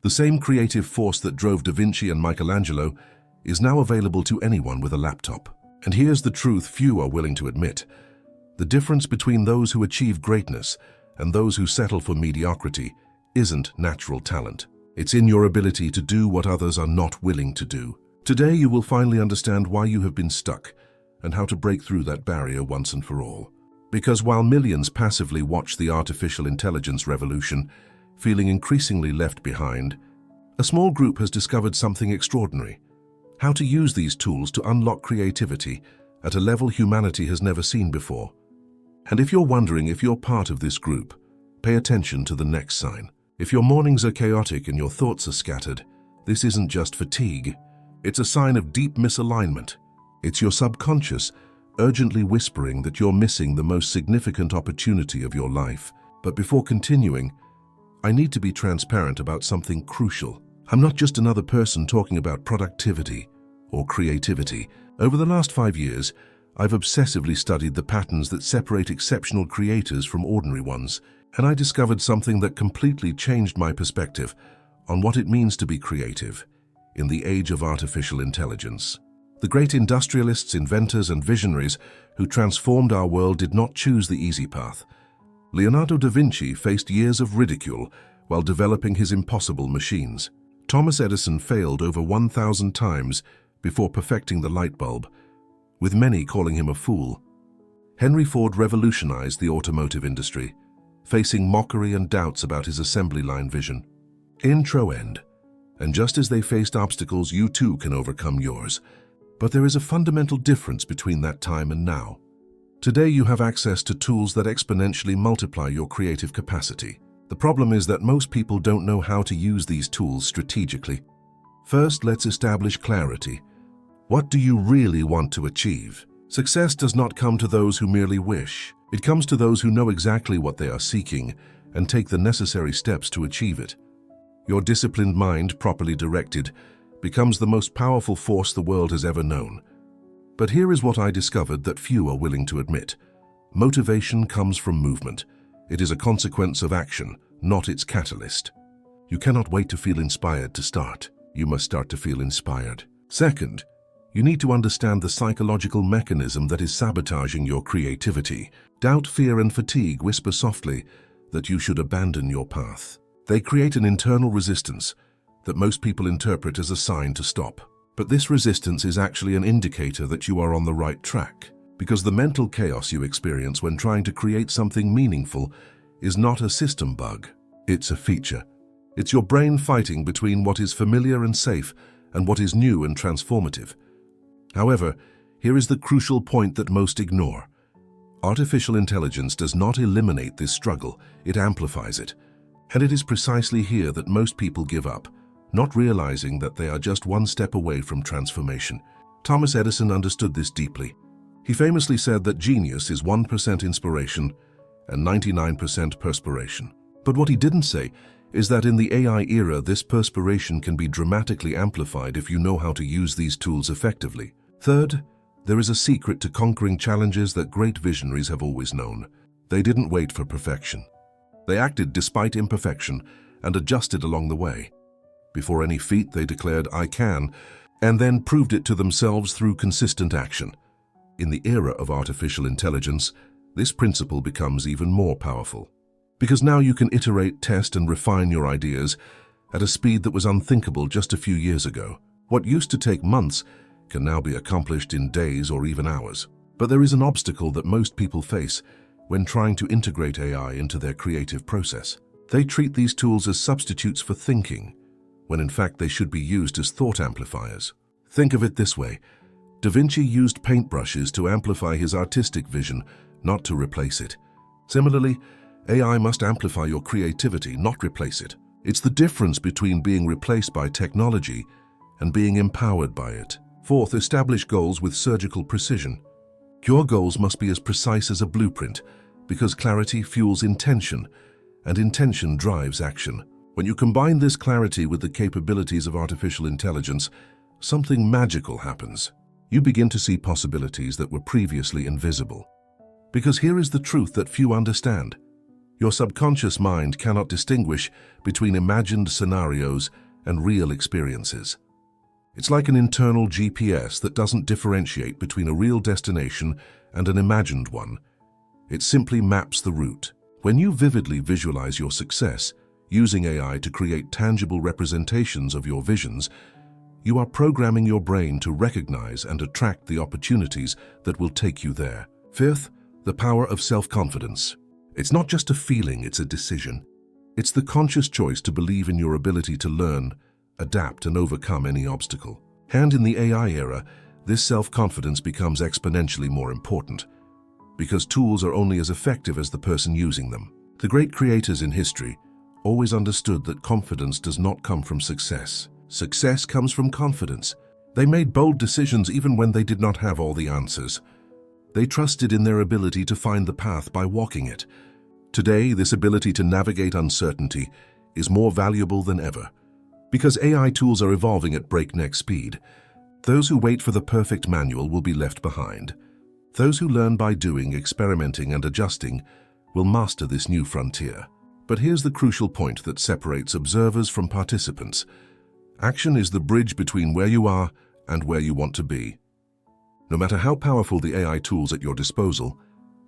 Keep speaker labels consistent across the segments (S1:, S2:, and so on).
S1: The same creative force that drove Da Vinci and Michelangelo is now available to anyone with a laptop. And here's the truth few are willing to admit. The difference between those who achieve greatness and those who settle for mediocrity isn't natural talent. It's in your ability to do what others are not willing to do. Today you will finally understand why you have been stuck and how to break through that barrier once and for all. Because while millions passively watch the artificial intelligence revolution, feeling increasingly left behind, a small group has discovered something extraordinary: how to use these tools to unlock creativity at a level humanity has never seen before. And if you're wondering if you're part of this group, pay attention to the next sign. If your mornings are chaotic and your thoughts are scattered, this isn't just fatigue. It's a sign of deep misalignment. It's your subconscious urgently whispering that you're missing the most significant opportunity of your life. But before continuing, I need to be transparent about something crucial. I'm not just another person talking about productivity or creativity. Over the last 5 years, I've obsessively studied the patterns that separate exceptional creators from ordinary ones, and I discovered something that completely changed my perspective on what it means to be creative in the age of artificial intelligence. The great industrialists, inventors, and visionaries who transformed our world did not choose the easy path. Leonardo da Vinci faced years of ridicule while developing his impossible machines. Thomas Edison failed over 1,000 times before perfecting the light bulb, with many calling him a fool. Henry Ford revolutionized the automotive industry, facing mockery and doubts about his assembly line vision. Intro end. And just as they faced obstacles, you too can overcome yours. But there is a fundamental difference between that time and now. Today you have access to tools that exponentially multiply your creative capacity. The problem is that most people don't know how to use these tools strategically. First, let's establish clarity. What do you really want to achieve? Success does not come to those who merely wish. It comes to those who know exactly what they are seeking and take the necessary steps to achieve it. Your disciplined mind, properly directed, becomes the most powerful force the world has ever known. But here is what I discovered that few are willing to admit. Motivation comes from movement. It is a consequence of action, not its catalyst. You cannot wait to feel inspired to start. You must start to feel inspired. Second, you need to understand the psychological mechanism that is sabotaging your creativity. Doubt, fear, and fatigue whisper softly that you should abandon your path. They create an internal resistance that most people interpret as a sign to stop. But this resistance is actually an indicator that you are on the right track, because the mental chaos you experience when trying to create something meaningful is not a system bug, it's a feature. It's your brain fighting between what is familiar and safe and what is new and transformative. However, here is the crucial point that most ignore. Artificial intelligence does not eliminate this struggle, it amplifies it. And it is precisely here that most people give up, not realizing that they are just one step away from transformation. Thomas Edison understood this deeply. He famously said that genius is 1% inspiration and 99% perspiration. But what he didn't say is that in the AI era, this perspiration can be dramatically amplified if you know how to use these tools effectively. Third, there is a secret to conquering challenges that great visionaries have always known. They didn't wait for perfection. They acted despite imperfection and adjusted along the way. Before any feat, they declared, "I can," and then proved it to themselves through consistent action. In the era of artificial intelligence, this principle becomes even more powerful. Because now you can iterate, test, and refine your ideas at a speed that was unthinkable just a few years ago. What used to take months can now be accomplished in days or even hours. But there is an obstacle that most people face when trying to integrate AI into their creative process. They treat these tools as substitutes for thinking, when in fact they should be used as thought amplifiers. Think of it this way. Da Vinci used paintbrushes to amplify his artistic vision, not to replace it. Similarly, AI must amplify your creativity, not replace it. It's the difference between being replaced by technology and being empowered by it. Fourth, establish goals with surgical precision. Your goals must be as precise as a blueprint, because clarity fuels intention, and intention drives action. When you combine this clarity with the capabilities of artificial intelligence, something magical happens. You begin to see possibilities that were previously invisible. Because here is the truth that few understand. Your subconscious mind cannot distinguish between imagined scenarios and real experiences. It's like an internal GPS that doesn't differentiate between a real destination and an imagined one. It simply maps the route. When you vividly visualize your success, using AI to create tangible representations of your visions, you are programming your brain to recognize and attract the opportunities that will take you there. Fifth, the power of self-confidence. It's not just a feeling, it's a decision. It's the conscious choice to believe in your ability to learn, adapt, and overcome any obstacle. And in the AI era, this self-confidence becomes exponentially more important, because tools are only as effective as the person using them. The great creators in history always understood that confidence does not come from success. Success comes from confidence. They made bold decisions even when they did not have all the answers. They trusted in their ability to find the path by walking it. Today, this ability to navigate uncertainty is more valuable than ever. Because AI tools are evolving at breakneck speed, those who wait for the perfect manual will be left behind. Those who learn by doing, experimenting, and adjusting will master this new frontier. But here's the crucial point that separates observers from participants. Action is the bridge between where you are and where you want to be. No matter how powerful the AI tools at your disposal,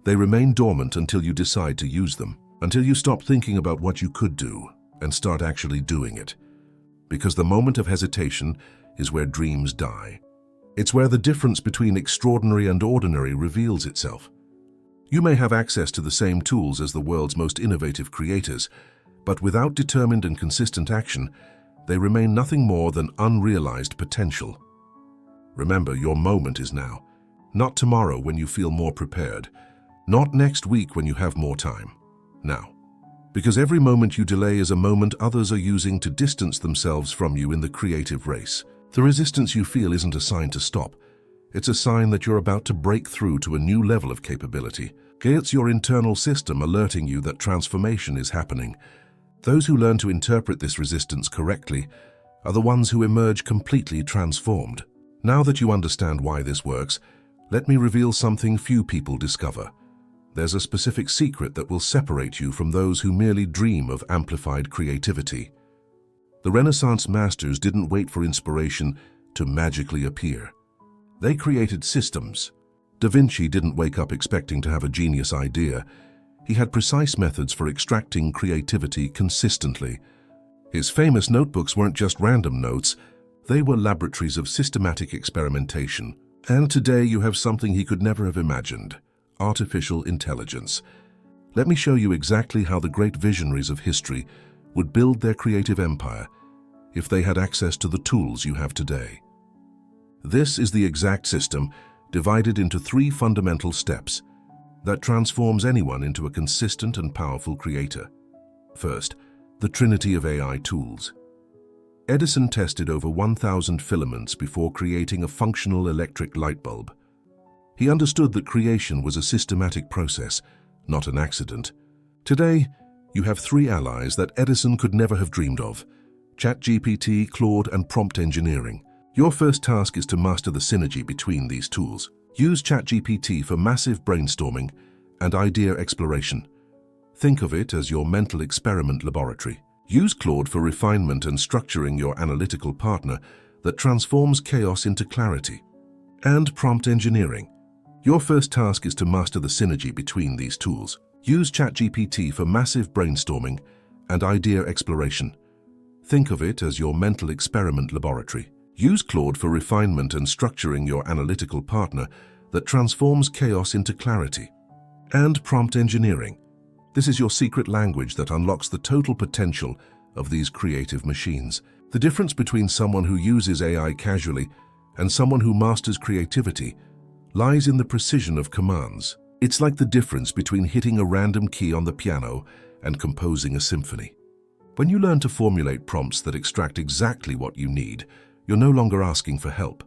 S1: they remain dormant until you decide to use them, until you stop thinking about what you could do and start actually doing it. Because the moment of hesitation is where dreams die. It's where the difference between extraordinary and ordinary reveals itself. You may have access to the same tools as the world's most innovative creators, but without determined and consistent action, they remain nothing more than unrealized potential. Remember, your moment is now, not tomorrow when you feel more prepared, not next week when you have more time. Now. Because every moment you delay is a moment others are using to distance themselves from you in the creative race. The resistance you feel isn't a sign to stop. It's a sign that you're about to break through to a new level of capability. It's your internal system alerting you that transformation is happening. Those who learn to interpret this resistance correctly are the ones who emerge completely transformed. Now that you understand why this works, let me reveal something few people discover. There's a specific secret that will separate you from those who merely dream of amplified creativity. The Renaissance masters didn't wait for inspiration to magically appear. They created systems. Da Vinci didn't wake up expecting to have a genius idea. He had precise methods for extracting creativity consistently. His famous notebooks weren't just random notes, they were laboratories of systematic experimentation. And today you have something he could never have imagined: artificial intelligence. Let me show you exactly how the great visionaries of history would build their creative empire if they had access to the tools you have today. This is the exact system, divided into 3 fundamental steps, that transforms anyone into a consistent and powerful creator. First, the trinity of AI tools. Edison tested over 1,000 filaments before creating a functional electric light bulb. He understood that creation was a systematic process, not an accident. Today, you have 3 allies that Edison could never have dreamed of: ChatGPT, Claude, and prompt engineering. Your first task is to master the synergy between these tools. Use ChatGPT for massive brainstorming and idea exploration. Think of it as your mental experiment laboratory. Use Claude for refinement and structuring your analytical partner that transforms chaos into clarity. And prompt engineering. Your first task is to master the synergy between these tools. Use ChatGPT for massive brainstorming and idea exploration. Think of it as your mental experiment laboratory. Use Claude for refinement and structuring your analytical partner that transforms chaos into clarity. And prompt engineering. This is your secret language that unlocks the total potential of these creative machines. The difference between someone who uses AI casually and someone who masters creativity lies in the precision of commands. It's like the difference between hitting a random key on the piano and composing a symphony. When you learn to formulate prompts that extract exactly what you need, you're no longer asking for help.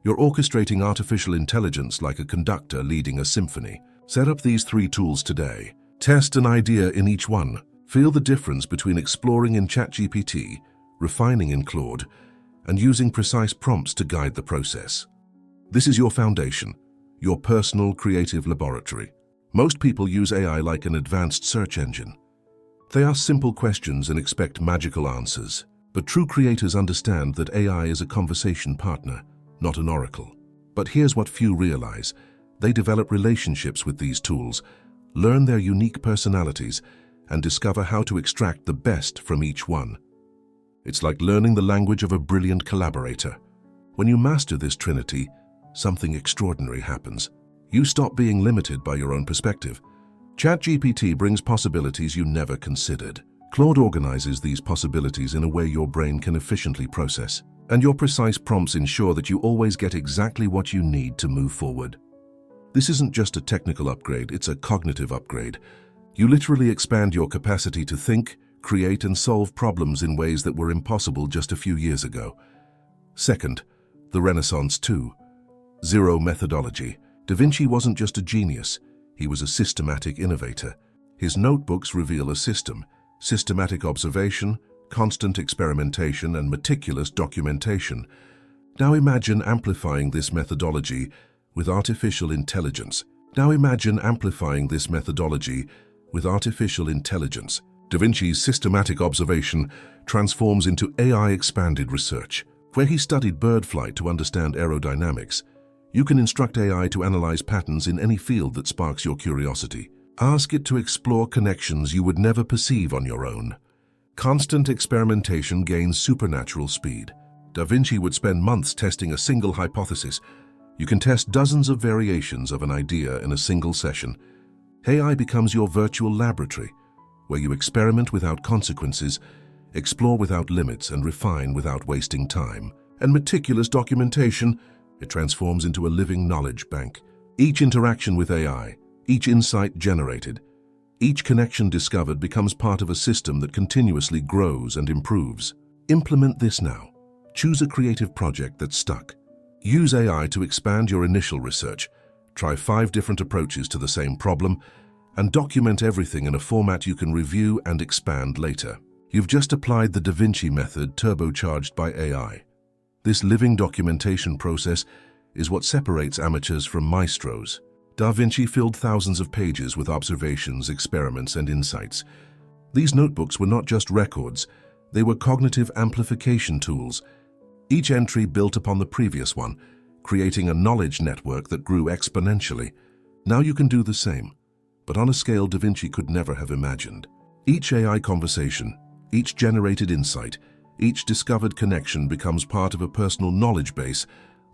S1: You're orchestrating artificial intelligence like a conductor leading a symphony. Set up these 3 tools today. Test an idea in each one. Feel the difference between exploring in ChatGPT, refining in Claude, and using precise prompts to guide the process. This is your foundation, your personal creative laboratory. Most people use AI like an advanced search engine. They ask simple questions and expect magical answers. But true creators understand that AI is a conversation partner, not an oracle. But here's what few realize. They develop relationships with these tools, learn their unique personalities, and discover how to extract the best from each one. It's like learning the language of a brilliant collaborator. When you master this trinity, something extraordinary happens. You stop being limited by your own perspective. ChatGPT brings possibilities you never considered. Claude organizes these possibilities in a way your brain can efficiently process. And your precise prompts ensure that you always get exactly what you need to move forward. This isn't just a technical upgrade, it's a cognitive upgrade. You literally expand your capacity to think, create, and solve problems in ways that were impossible just a few years ago. Second, the Renaissance 2. Zero methodology. Da Vinci wasn't just a genius, he was a systematic innovator. His notebooks reveal a system, systematic observation, constant experimentation, and meticulous documentation. Now imagine amplifying this methodology with artificial intelligence. Da Vinci's systematic observation transforms into AI-expanded research. Where he studied bird flight to understand aerodynamics, you can instruct AI to analyze patterns in any field that sparks your curiosity. Ask it to explore connections you would never perceive on your own. Constant experimentation gains supernatural speed. Da Vinci would spend months testing a single hypothesis. You can test dozens of variations of an idea in a single session. AI becomes your virtual laboratory, where you experiment without consequences, explore without limits, and refine without wasting time. And meticulous documentation, it transforms into a living knowledge bank. Each interaction with AI, each insight generated, each connection discovered becomes part of a system that continuously grows and improves. Implement this now. Choose a creative project that's stuck. Use AI to expand your initial research. Try 5 different approaches to the same problem, and document everything in a format you can review and expand later. You've just applied the Da Vinci method turbocharged by AI. This living documentation process is what separates amateurs from maestros. Da Vinci filled thousands of pages with observations, experiments, and insights. These notebooks were not just records, they were cognitive amplification tools. Each entry built upon the previous one, creating a knowledge network that grew exponentially. Now you can do the same, but on a scale Da Vinci could never have imagined. Each AI conversation, each generated insight, each discovered connection becomes part of a personal knowledge base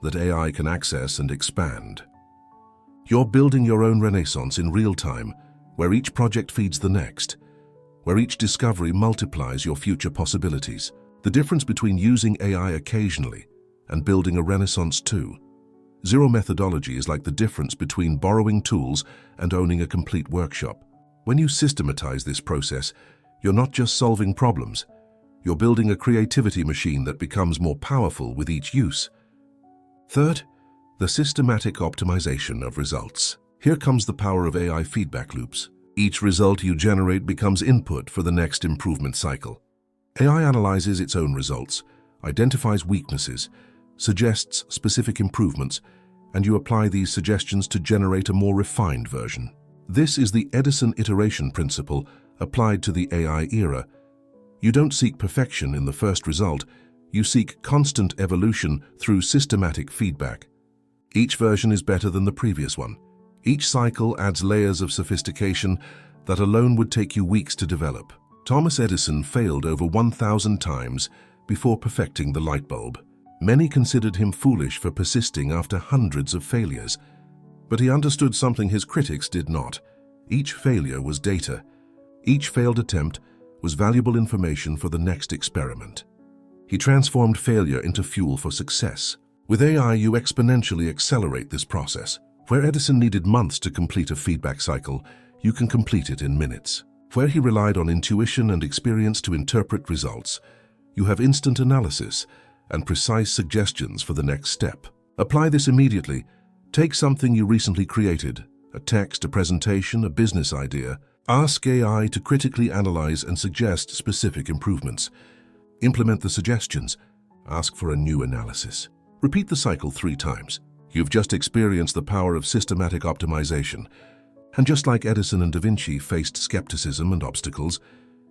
S1: that AI can access and expand. You're building your own renaissance in real time, where each project feeds the next, where each discovery multiplies your future possibilities. The difference between using AI occasionally and building a renaissance too. Zero methodology is like the difference between borrowing tools and owning a complete workshop. When you systematize this process, you're not just solving problems, you're building a creativity machine that becomes more powerful with each use. Third, the systematic optimization of results. Here comes the power of AI feedback loops. Each result you generate becomes input for the next improvement cycle. AI analyzes its own results, identifies weaknesses, suggests specific improvements, and you apply these suggestions to generate a more refined version. This is the Edison iteration principle applied to the AI era. You don't seek perfection in the first result, you seek constant evolution through systematic feedback. Each version is better than the previous one. Each cycle adds layers of sophistication that alone would take you weeks to develop. Thomas Edison failed over 1,000 times before perfecting the light bulb. Many considered him foolish for persisting after hundreds of failures. But he understood something his critics did not. Each failure was data. Each failed attempt was valuable information for the next experiment. He transformed failure into fuel for success. With AI, you exponentially accelerate this process. Where Edison needed months to complete a feedback cycle, you can complete it in minutes. Where he relied on intuition and experience to interpret results, you have instant analysis and precise suggestions for the next step. Apply this immediately. Take something you recently created, a text, a presentation, a business idea. Ask AI to critically analyze and suggest specific improvements. Implement the suggestions. Ask for a new analysis. Repeat the cycle 3 times. You've just experienced the power of systematic optimization. And just like Edison and Da Vinci faced skepticism and obstacles,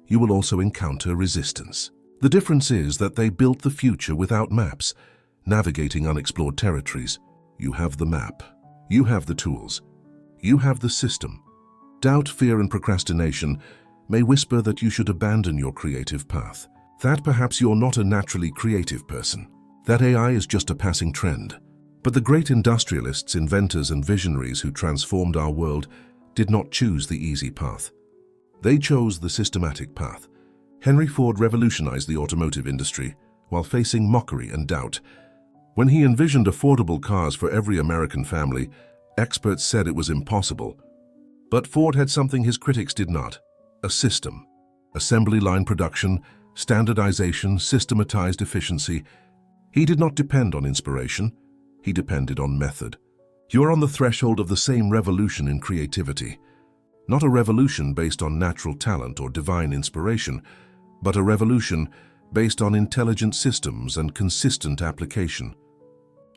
S1: you will also encounter resistance. The difference is that they built the future without maps, navigating unexplored territories. You have the map. You have the tools. You have the system. Doubt, fear, and procrastination may whisper that you should abandon your creative path, that perhaps you're not a naturally creative person, that AI is just a passing trend. But the great industrialists, inventors, and visionaries who transformed our world did not choose the easy path. They chose the systematic path. Henry Ford revolutionized the automotive industry while facing mockery and doubt. When he envisioned affordable cars for every American family, experts said it was impossible. But Ford had something his critics did not: a system. Assembly line production, standardization, systematized efficiency. He did not depend on inspiration. He depended on method. You are on the threshold of the same revolution in creativity. Not a revolution based on natural talent or divine inspiration, but a revolution based on intelligent systems and consistent application.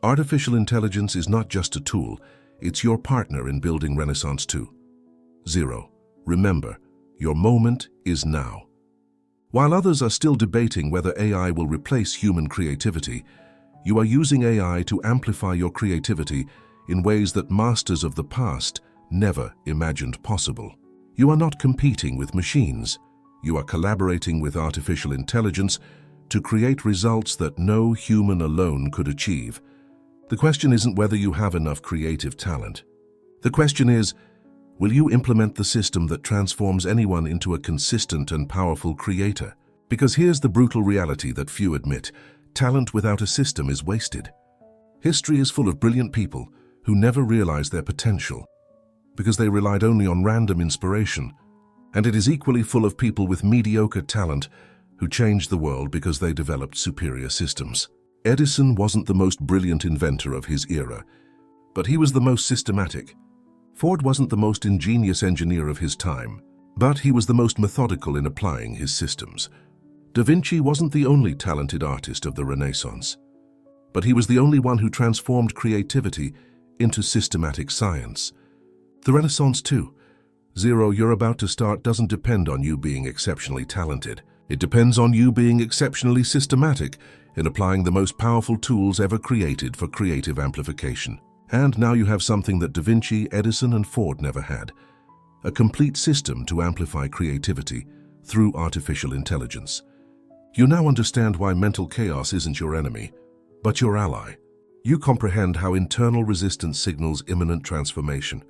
S1: Artificial intelligence is not just a tool, it's your partner in building Renaissance 2.0. Remember, your moment is now. While others are still debating whether AI will replace human creativity, you are using AI to amplify your creativity in ways that masters of the past never imagined possible. You are not competing with machines. You are collaborating with artificial intelligence to create results that no human alone could achieve. The question isn't whether you have enough creative talent. The question is, will you implement the system that transforms anyone into a consistent and powerful creator? Because here's the brutal reality that few admit: talent without a system is wasted. History is full of brilliant people who never realized their potential because they relied only on random inspiration. And it is equally full of people with mediocre talent who changed the world because they developed superior systems. Edison wasn't the most brilliant inventor of his era, but he was the most systematic. Ford wasn't the most ingenious engineer of his time, but he was the most methodical in applying his systems. Da Vinci wasn't the only talented artist of the Renaissance, but he was the only one who transformed creativity into systematic science. The Renaissance 2.0 you're about to start doesn't depend on you being exceptionally talented. It depends on you being exceptionally systematic in applying the most powerful tools ever created for creative amplification. And now you have something that Da Vinci, Edison, and Ford never had: a complete system to amplify creativity through artificial intelligence. You now understand why mental chaos isn't your enemy, but your ally. You comprehend how internal resistance signals imminent transformation.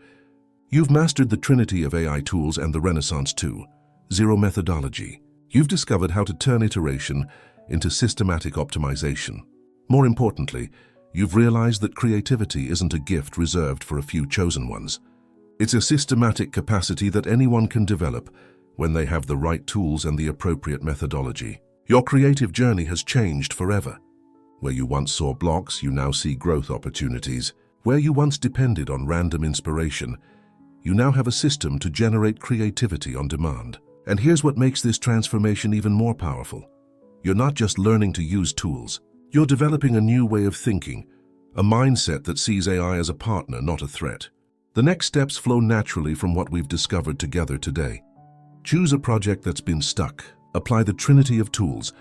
S1: You've mastered the trinity of AI tools and the Renaissance 2.0 methodology. You've discovered how to turn iteration into systematic optimization. More importantly, you've realized that creativity isn't a gift reserved for a few chosen ones. It's a systematic capacity that anyone can develop when they have the right tools and the appropriate methodology. Your creative journey has changed forever. Where you once saw blocks, you now see growth opportunities. Where you once depended on random inspiration, you now have a system to generate creativity on demand. And here's what makes this transformation even more powerful. You're not just learning to use tools. You're developing a new way of thinking, a mindset that sees AI as a partner, not a threat. The next steps flow naturally from what we've discovered together today. Choose a project that's been stuck. Apply the trinity of tools.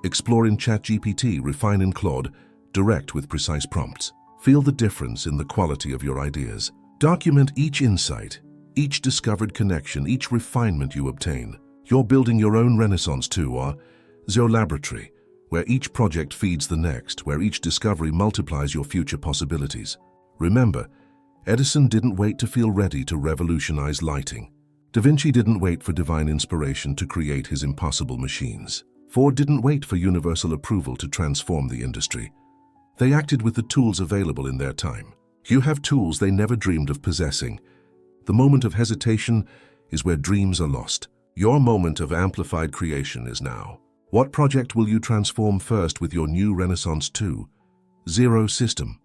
S1: Explore in ChatGPT, refine in Claude, direct with precise prompts. Feel the difference in the quality of your ideas. Document each insight, each discovered connection, each refinement you obtain. You're building your own Renaissance 2.0 laboratory, where each project feeds the next, where each discovery multiplies your future possibilities. Remember, Edison didn't wait to feel ready to revolutionize lighting. Da Vinci didn't wait for divine inspiration to create his impossible machines. Ford didn't wait for universal approval to transform the industry. They acted with the tools available in their time. You have tools they never dreamed of possessing. The moment of hesitation is where dreams are lost. Your moment of amplified creation is now. What project will you transform first with your new Renaissance 2.0 system?